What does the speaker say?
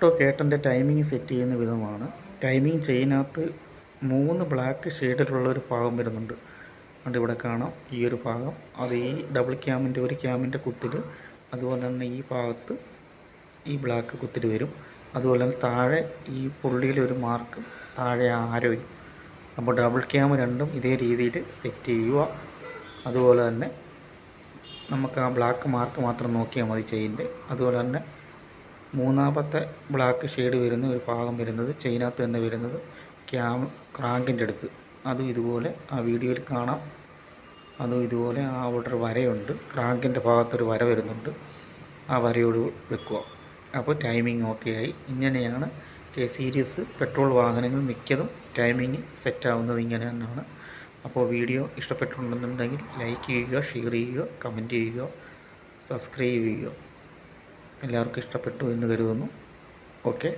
Auto കേട്ടൻ്റെ timing set ചെയ്യുന്ന വിധമാണ്. Timing ചെയിനകത്ത് 3 black ഷെയ്ഡിലുള്ള ഒരു ഭാഗം വരുന്നുണ്ട്. അതുകൊണ്ട് ഇവിടെ കാണാം ഈ ഒരു ഭാഗം, അത് ഈ ഡബിൾ ക്യാമിൻ്റെ ഒരു ക്യാമിൻ്റെ കുത്തിൽ, അതുപോലെ തന്നെ ഈ ഭാഗത്ത് ഈ ബ്ലാക്ക് കുത്തിൽ വരും. അതുപോലെ തന്നെ താഴെ ഈ പുള്ളിയിലൊരു മാർക്ക്, താഴെ ആരോയും. അപ്പോൾ ഡബിൾ ക്യാം രണ്ടും ഇതേ രീതിയിൽ സെറ്റ് ചെയ്യുക. അതുപോലെ തന്നെ നമുക്ക് ആ ബ്ലാക്ക് മാർക്ക് മാത്രം നോക്കിയാൽ മതി ചെയിൻ്റെ. അതുപോലെ തന്നെ മൂന്നാമത്തെ ബ്ലാക്ക് ഷെയ്ഡ് വരുന്ന ഒരു ഭാഗം വരുന്നത് ചെയിനകത്ത് തന്നെ വരുന്നത് ക്രാങ്കിൻ്റെ അടുത്ത്, അതും ഇതുപോലെ ആ വീഡിയോയിൽ കാണാം. അതും ഇതുപോലെ ആ അവിടെ ഒരു വരയുണ്ട്, ക്രാങ്കിൻ്റെ ഭാഗത്തൊരു വര വരുന്നുണ്ട്, ആ വരയോട് വെക്കുക. അപ്പോൾ ടൈമിംഗ് ഓക്കെ ആയി. ഇങ്ങനെയാണ് സീരീസ് പെട്രോൾ വാഹനങ്ങൾ മിക്കതും ടൈമിംഗ് സെറ്റാവുന്നത് ഇങ്ങനെ തന്നെയാണ്. അപ്പോൾ വീഡിയോ ഇഷ്ടപ്പെട്ടിട്ടുണ്ടെന്നുണ്ടെങ്കിൽ ലൈക്ക് ചെയ്യുക, ഷെയർ ചെയ്യുക, കമൻറ്റ് ചെയ്യുക, സബ്സ്ക്രൈബ് ചെയ്യുക. എല്ലാവർക്കും ഇഷ്ടപ്പെട്ടു എന്ന് കരുതുന്നു. ഓക്കെ.